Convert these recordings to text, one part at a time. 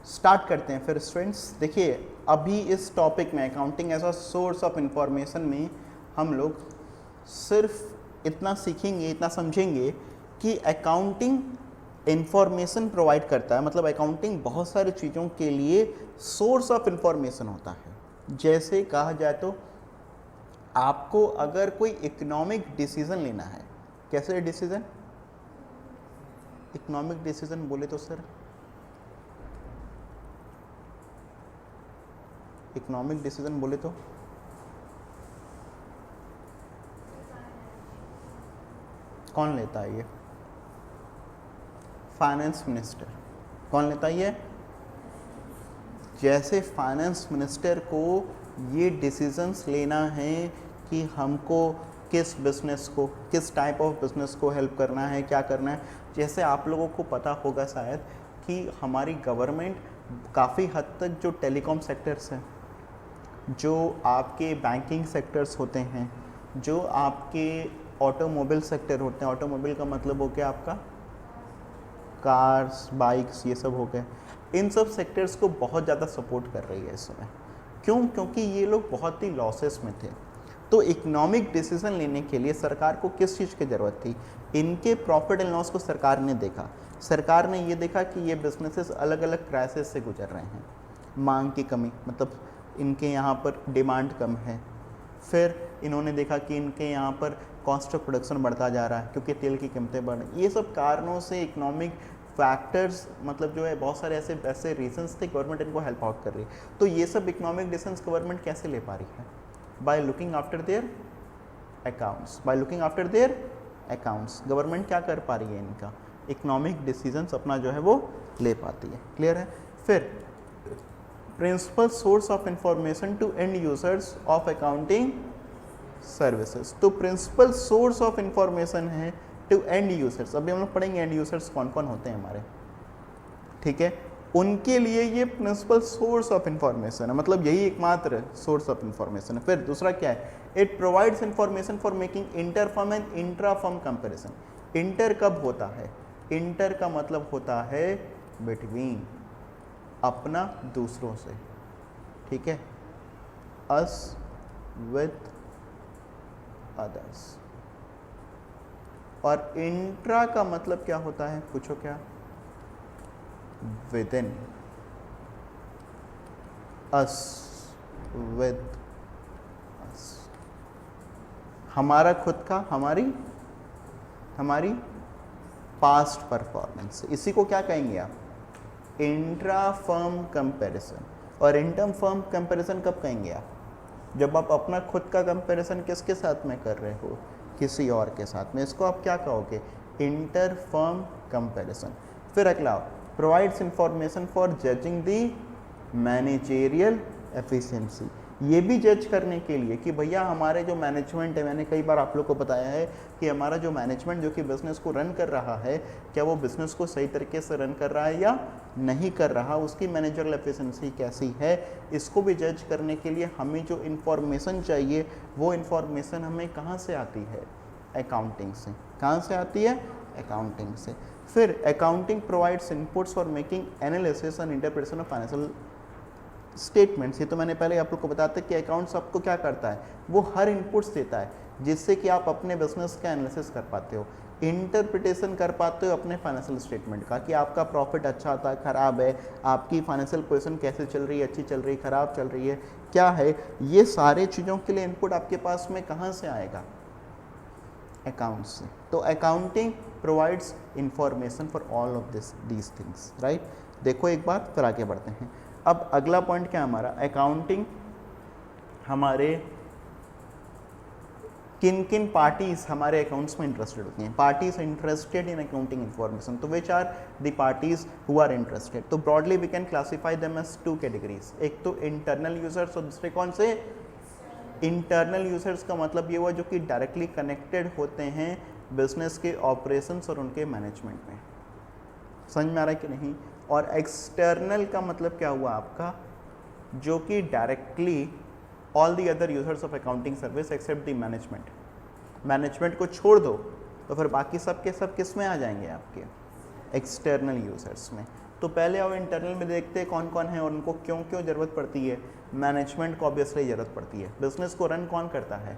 Start करते हैं फिर स्टूडेंट्स। देखिए अभी इस टॉपिक में accounting as a source of information में हम लोग सिर्फ इतना सीखेंगे, इतना समझेंगे कि अकाउंटिंग इंफॉर्मेशन प्रोवाइड करता है, मतलब अकाउंटिंग बहुत सारी चीज़ों के लिए सोर्स ऑफ इंफॉर्मेशन होता है। जैसे कहा जाए तो आपको अगर कोई इकोनॉमिक डिसीजन लेना है, कैसे डिसीजन, इकोनॉमिक डिसीजन बोले तो सर इकोनॉमिक डिसीजन बोले तो कौन लेता है ये? Finance minister. कौन लेता है ये? जैसे फाइनेंस मिनिस्टर को ये डिसीजंस लेना है कि हमको किस बिजनेस को, किस टाइप ऑफ बिजनेस को हेल्प करना है, क्या करना है। जैसे आप लोगों को पता होगा शायद कि हमारी गवर्नमेंट काफ़ी हद तक जो टेलीकॉम सेक्टर्स हैं, जो आपके बैंकिंग सेक्टर्स होते हैं, जो आपके ऑटोमोबाइल सेक्टर होते हैं, ऑटोमोबाइल का मतलब हो गया आपका कार्स, बाइक्स, ये सब हो गए, इन सब सेक्टर्स को बहुत ज़्यादा सपोर्ट कर रही है इस समय। क्यों? क्योंकि ये लोग बहुत ही लॉसेस में थे। तो इकोनॉमिक डिसीजन लेने के लिए सरकार को किस चीज़ की ज़रूरत थी? इनके प्रॉफिट एंड लॉस को सरकार ने देखा। सरकार ने ये देखा कि ये बिजनेसेस अलग अलग क्राइसिस से गुजर रहे हैं। मांग की कमी, मतलब इनके यहाँ पर डिमांड कम है। फिर इन्होंने देखा कि इनके यहाँ पर कॉस्ट ऑफ प्रोडक्शन बढ़ता जा रहा है क्योंकि तेल की कीमतें बढ़ रही। ये सब कारणों से इकोनॉमिक फैक्टर्स, मतलब जो है बहुत सारे ऐसे ऐसे रीजंस थे, गवर्नमेंट इनको हेल्प आउट कर रही है। तो ये सब इकोनॉमिक डिसीजंस गवर्नमेंट कैसे ले पा रही है? By looking after their accounts. By looking after their accounts government क्या कर पा रही है? इनका इकोनॉमिक डिसीजंस अपना जो है वो ले पाती है। क्लियर है? फिर principal source of information to end users of accounting services. तो प्रिंसिपल सोर्स ऑफ इंफॉर्मेशन है टू एंड यूजर्स। अभी हम लोग पढ़ेंगे एंड यूजर्स कौन कौन होते हैं हमारे, ठीक है। उनके लिए ये प्रिंसिपल सोर्स ऑफ इंफॉर्मेशन है, मतलब यही एकमात्र सोर्स ऑफ इंफॉर्मेशन है। फिर दूसरा क्या है? It provides information for making inter firm and intra firm comparison. Inter कब होता है? इंटर का मतलब होता है बिटवीन, अपना दूसरों से, ठीक है, अस विथ अदर्स। और इंट्रा का मतलब क्या होता है? पूछो क्या? With in, us with us, हमारा खुद का, हमारी पास्ट परफॉर्मेंस। इसी को क्या कहेंगे आप? Intra firm comparison. और इंटर फर्म कंपैरिजन कब कहेंगे आप? जब आप अपना खुद का कंपैरिजन किसके साथ में कर रहे हो? किसी और के साथ में। इसको आप क्या कहोगे? Inter firm comparison. फिर अगला, provides information for judging the managerial efficiency. ये भी जज करने के लिए कि भैया हमारे जो मैनेजमेंट है, मैंने कई बार आप लोग को बताया है कि हमारा जो मैनेजमेंट जो कि बिज़नेस को रन कर रहा है, क्या वो बिज़नेस को सही तरीके से रन कर रहा है या नहीं कर रहा, उसकी मैनेजरल एफिशिएंसी कैसी है। इसको भी जज करने के लिए हमें जो इन्फॉर्मेशन चाहिए, वो इन्फॉर्मेशन हमें कहाँ से आती है? अकाउंटिंग से। कहाँ से आती है? अकाउंटिंग से। फिर accounting provides inputs for making analysis and interpretation of financial statements. ये तो मैंने पहले आप लोग को बताया कि अकाउंट्स आपको क्या करता है? वो हर इनपुट्स देता है जिससे कि आप अपने बिजनेस का एनालिसिस कर पाते हो, इंटरप्रिटेशन कर पाते हो अपने फाइनेंशियल स्टेटमेंट का, कि आपका प्रॉफिट अच्छा था, खराब है, आपकी फाइनेंशियल पोजीशन कैसे चल रही है, अच्छी चल रही है, खराब चल रही है, क्या है। ये सारे चीज़ों के लिए इनपुट आपके पास में कहाँ से आएगा? अकाउंट्स से। तो accounting provides information for all of these things, right. देखो एक बात, फिर आगे बढ़ते हैं। अब अगला पॉइंट क्या हमारा? अकाउंटिंग हमारे किन किन पार्टीज हमारे अकाउंट्स में इंटरेस्टेड होती हैं? Parties interested in accounting information. तो which are the parties who are interested? तो broadly we can classify them as two categories. एक तो इंटरनल यूजर्स और दूसरे कौन से? इंटरनल यूजर्स का मतलब ये हुआ जो कि डायरेक्टली कनेक्टेड होते हैं बिजनेस के ऑपरेशंस और उनके मैनेजमेंट में। समझ में आ रहा है कि नहीं? और एक्सटर्नल का मतलब क्या हुआ आपका? जो कि directly all the other users of accounting service except the management. Management को छोड़ दो तो फिर बाकी सब के सब किस में आ जाएंगे? आपके एक्सटर्नल यूजर्स में। तो पहले आओ इंटरनल में देखते हैं कौन कौन है और उनको क्यों क्यों ज़रूरत पड़ती है। मैनेजमेंट को ऑब्वियसली ज़रूरत पड़ती है, बिजनेस को रन कौन करता है,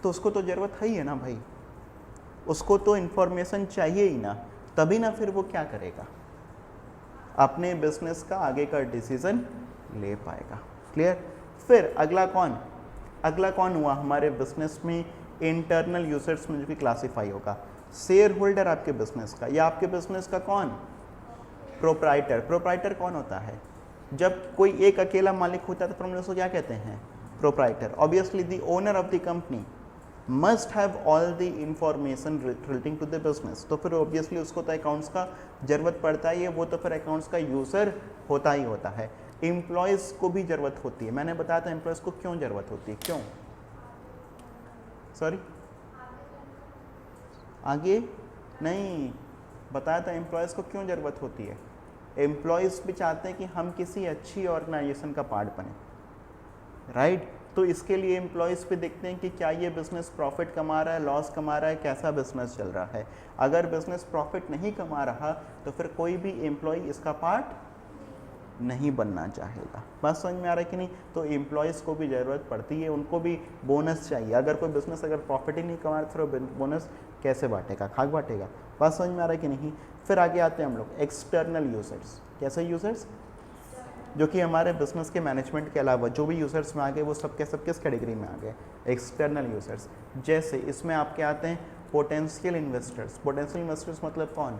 तो उसको तो ज़रूरत है ही है ना भाई, उसको तो इन्फॉर्मेशन चाहिए ही ना, तभी ना फिर वो क्या करेगा, अपने बिजनेस का आगे का डिसीजन ले पाएगा। क्लियर। फिर अगला कौन हुआ हमारे बिजनेस में इंटरनल यूजर्स में जो कि क्लासीफाई होगा, शेयर होल्डर आपके बिजनेस का, या आपके बिजनेस का कौन, प्रोप्राइटर। प्रोप्राइटर कौन होता है, जब कोई एक अकेला मालिक होता है तो फिर हम उसको क्या कहते हैं, proprietor. Obviously the owner of the company must have all the information relating to the business, तो फिर ऑब्वियसली उसको तो अकाउंट्स का जरूरत पड़ता ही है, वो तो फिर अकाउंट्स का यूज़र होता ही होता है। एम्प्लॉयज़ को भी ज़रूरत होती है, मैंने बताया था एम्प्लॉयज़ को क्यों ज़रूरत होती है, क्यों, सॉरी आगे नहीं बताया था एम्प्लॉयज़ को क्यों ज़रूरत होती है। एम्प्लॉयज़ भी चाहते हैं कि हम किसी अच्छी ऑर्गेनाइजेशन का पार्ट बने, राइट। तो इसके लिए एम्प्लॉयज़ भी देखते हैं कि क्या ये बिज़नेस प्रॉफिट कमा रहा है, लॉस कमा रहा है, कैसा बिज़नेस चल रहा है। अगर बिज़नेस प्रॉफिट नहीं कमा रहा तो फिर कोई भी एम्प्लॉय इसका पार्ट नहीं बनना चाहेगा। बात समझ में आ रहा है कि नहीं। तो एम्प्लॉयज़ को भी ज़रूरत पड़ती है, उनको भी बोनस चाहिए। अगर कोई बिज़नेस अगर प्रॉफिट ही नहीं कमा रहा तो फिर बोनस कैसे बांटेगा, खाक बांटेगा। बात समझ में आ रहा है कि नहीं। फिर आगे आते हैं हम लोग एक्सटर्नल यूज़र्स। कैसे यूज़र्स, जो कि हमारे बिजनेस के मैनेजमेंट के अलावा जो भी यूज़र्स में आ गए वो सब किस कैटेगरी में आ गए, एक्सटर्नल यूज़र्स। जैसे इसमें आपके आते हैं पोटेंशियल इन्वेस्टर्स। पोटेंशियल इन्वेस्टर्स मतलब कौन,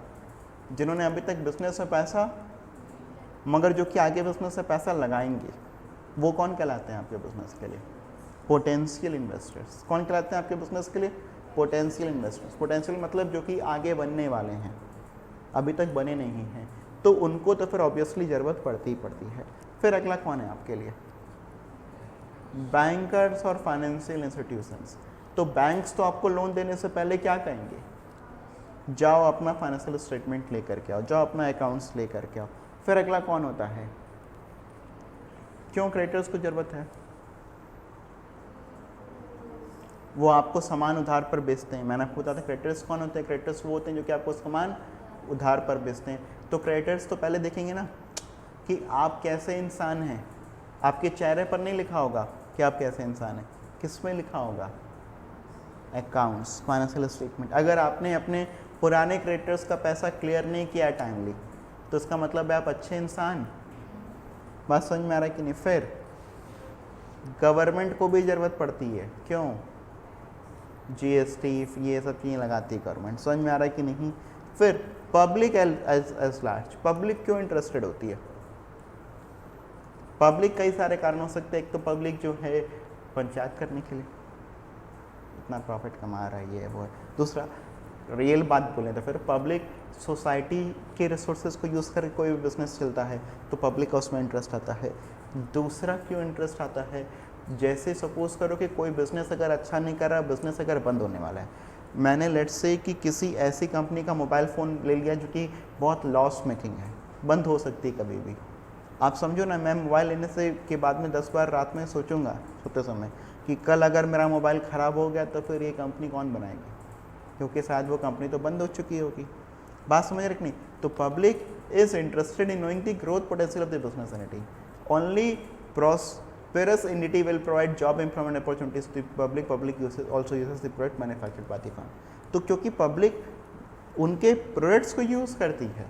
जिन्होंने अभी तक बिजनेस में पैसा, मगर जो कि आगे बिजनेस में पैसा लगाएंगे, वो कौन कहलाते हैं आपके बिजनेस के लिए, पोटेंशियल इन्वेस्टर्स। कौन कहलाते हैं आपके बिजनेस के लिए, पोटेंशियल इन्वेस्टर्स। पोटेंशियल मतलब जो कि आगे बनने वाले हैं, अभी तक बने नहीं हैं, तो उनको तो फिर ऑब्वियसली ज़रूरत पड़ती ही पड़ती है। फिर अगला कौन है आपके लिए, बैंकर्स और फाइनेंशियल इंस्टीट्यूशंस। तो बैंक्स तो आपको लोन देने से पहले क्या कहेंगे, जाओ अपना फाइनेंशियल स्टेटमेंट लेकर के आओ, जाओ अपना अकाउंट्स लेकर के आओ। फिर अगला कौन होता है, क्यों क्रेडिटर्स को ज़रूरत है, वो आपको सामान उधार पर बेचते हैं। मैंने आपको बताया था क्रेडिटर्स कौन होते हैं, क्रेडिटर्स वो होते हैं जो कि आपको सामान उधार पर बेचते हैं। तो क्रेडिटर्स तो पहले देखेंगे ना कि आप कैसे इंसान हैं, आपके चेहरे पर नहीं लिखा होगा कि आप कैसे इंसान हैं, किस में लिखा होगा, अकाउंट्स, फाइनेंशियल स्टेटमेंट। अगर आपने अपने पुराने क्रेडिटर्स का पैसा क्लियर नहीं किया टाइमली तो इसका मतलब है आप अच्छे इंसान। बात समझ में आ रहा है कि नहीं। फिर गवर्नमेंट को भी ज़रूरत पड़ती है, क्यों, जीएसटी ये सब चीज़ें लगाती है गवर्नमेंट। समझ में आ रहा है कि नहीं। फिर पब्लिक एज लार्ज, पब्लिक क्यों इंटरेस्टेड होती है, पब्लिक कई सारे कारण हो सकते हैं। एक तो पब्लिक जो है पंचायत करने के लिए, इतना प्रॉफिट कमा रहा है ये वो है। दूसरा रियल बात बोलें तो फिर पब्लिक सोसाइटी के रिसोर्सेज को यूज़ करके कोई भी बिजनेस चलता है तो पब्लिक का उसमें इंटरेस्ट आता है। दूसरा क्यों इंटरेस्ट आता है, जैसे सपोज करो कि कोई बिज़नेस अगर अच्छा नहीं कर रहा, बिज़नेस अगर बंद होने वाला है, मैंने लेट्स से कि किसी ऐसी कंपनी का मोबाइल फ़ोन ले लिया जो कि बहुत लॉस मेकिंग है, बंद हो सकती है कभी भी। आप समझो ना, मैं मोबाइल लेने से के बाद में 10 बार रात में सोचूंगा सोते समय कि कल अगर मेरा मोबाइल ख़राब हो गया तो फिर ये कंपनी कौन बनाएगी, क्योंकि शायद वो कंपनी तो बंद हो चुकी होगी। बात समझ रखनी। तो public is interested in knowing the growth potential of the business entity. Only prosperous entity will provide job employment opportunities to public. Public uses also uses the product manufactured by the firm. तो क्योंकि public उनके products को use करती है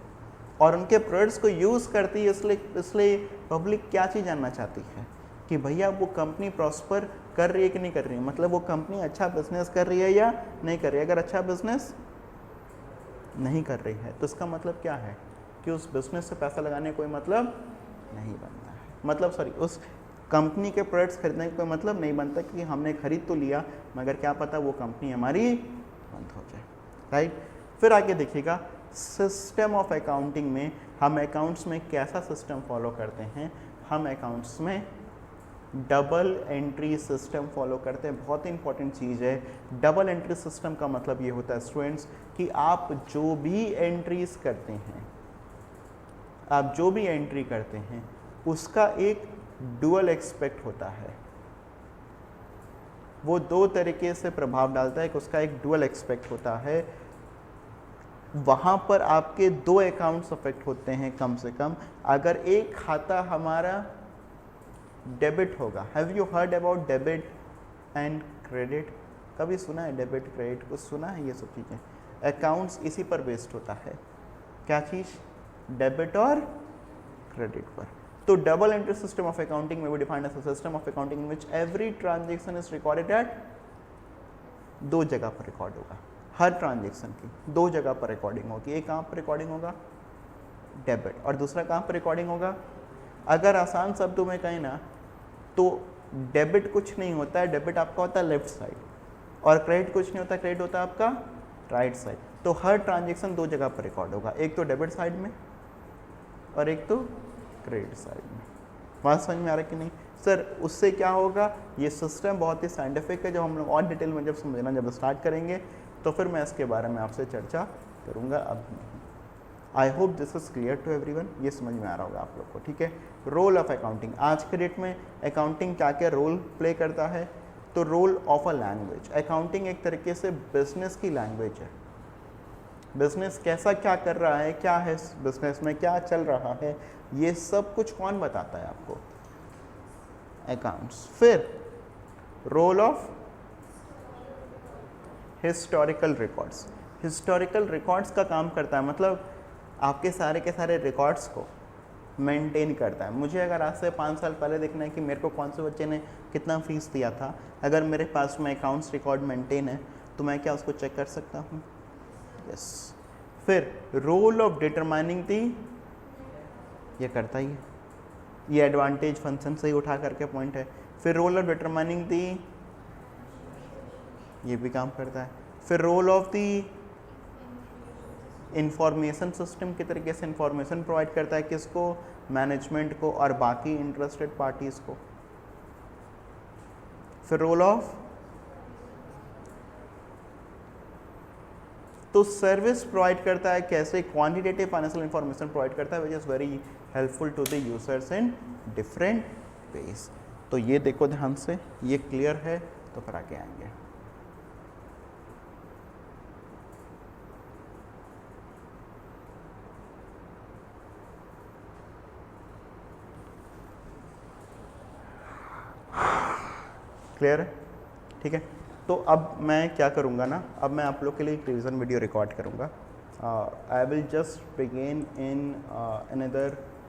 और उनके products को use करती है, इसलिए पब्लिक क्या चीज़ जानना चाहती है कि भैया वो कंपनी प्रॉस्पर कर रही है कि नहीं कर रही है, मतलब वो कंपनी अच्छा बिजनेस कर रही है या नहीं कर रही है। अगर अच्छा बिजनेस नहीं कर रही है तो इसका मतलब क्या है कि उस बिजनेस से पैसा लगाने का कोई मतलब नहीं बनता है, मतलब सॉरी उस कंपनी के प्रोडक्ट्स खरीदने का कोई मतलब नहीं बनता, क्योंकि हमने खरीद तो लिया मगर क्या पता वो कंपनी हमारी बंद हो जाए, राइट। फिर आगे देखिएगा सिस्टम ऑफ अकाउंटिंग में हम अकाउंट्स में कैसा सिस्टम फॉलो करते हैं। हम अकाउंट्स में डबल एंट्री सिस्टम फॉलो करते हैं। बहुत ही इंपॉर्टेंट चीज़ है। डबल एंट्री सिस्टम का मतलब ये होता है स्टूडेंट्स कि आप जो भी एंट्रीज करते हैं, आप जो भी एंट्री करते हैं उसका एक डुअल एक्सपेक्ट होता है, वो दो तरीके से प्रभाव डालता है कि उसका एक डुअल एक्सपेक्ट होता है। वहाँ पर आपके 2 अकाउंट्स अफेक्ट होते हैं कम से कम। अगर एक खाता हमारा डेबिट होगा, have you heard about debit and credit? कभी सुना है डेबिट क्रेडिट? कुछ सुना है ये सब चीज़ें? अकाउंट्स इसी पर बेस्ड होता है। क्या चीज़? डेबिट और क्रेडिट पर। तो double entry system of accounting में भी defined as a system of accounting in which every transaction is recorded at 2 जगह पर रिकॉर्ड होगा। हर ट्रांजेक्शन की 2 जगह पर रिकॉर्डिंग होगी। एक कहाँ पर रिकॉर्डिंग होगा? डेबिट। और दूसरा कहाँ पर रिकॉर्डिंग होगा? अगर आसान शब्दों में कहें ना तो डेबिट कुछ नहीं होता है, डेबिट आपका होता है लेफ्ट साइड, और क्रेडिट कुछ नहीं होता, क्रेडिट होता है आपका राइट साइड। तो हर ट्रांजेक्शन 2 जगह पर रिकॉर्ड होगा, एक तो डेबिट साइड में और एक तो क्रेडिट साइड में। बात समझ में आ रहा है कि नहीं? सर उससे क्या होगा? ये सिस्टम बहुत ही साइंटिफिक है, जो हम लोग और डिटेल में जब समझना जब स्टार्ट करेंगे तो फिर मैं इसके बारे में आपसे चर्चा करूँगा, अब नहीं। I hope this is clear to everyone. ये समझ में आ रहा होगा आप लोग को, ठीक है। रोल ऑफ अकाउंटिंग, आज के डेट में अकाउंटिंग क्या क्या रोल प्ले करता है? तो role of a language. Accounting एक तरीके से बिजनेस की लैंग्वेज है। बिजनेस कैसा क्या कर रहा है, क्या है बिजनेस में, क्या चल रहा है, ये सब कुछ कौन बताता है आपको? अकाउंट्स। फिर role of historical records. Historical records का काम करता है, मतलब आपके सारे के सारे रिकॉर्ड्स को मेंटेन करता है। मुझे अगर आज से 5 साल पहले देखना है कि मेरे को कौन से बच्चे ने कितना फीस दिया था, अगर मेरे पास में अकाउंट्स रिकॉर्ड मेंटेन है तो मैं क्या उसको चेक कर सकता हूँ? यस। फिर रोल ऑफ डिटरमाइनिंग दी, ये करता ही है, ये एडवांटेज फंक्शन से ही उठा करके पॉइंट है। फिर रोल ऑफ डिटरमाइनिंग दी, ये भी काम करता है। फिर role of the information system, के तरीके से इंफॉर्मेशन प्रोवाइड करता है, किसको? मैनेजमेंट को और बाकी इंटरेस्टेड पार्टीज को। फिर रोल ऑफ, तो सर्विस प्रोवाइड करता है, कैसे? क्वांटिटेटिव फाइनेंशियल इंफॉर्मेशन प्रोवाइड करता है, which is very helpful to the users in different ways. तो ये देखो ध्यान से, ये क्लियर है तो फिर आगे आएंगे। क्लियर है? ठीक है। तो अब मैं क्या करूँगा ना, अब मैं आप लोग के लिए एक रिवीजन वीडियो रिकॉर्ड करूँगा। I will just begin in another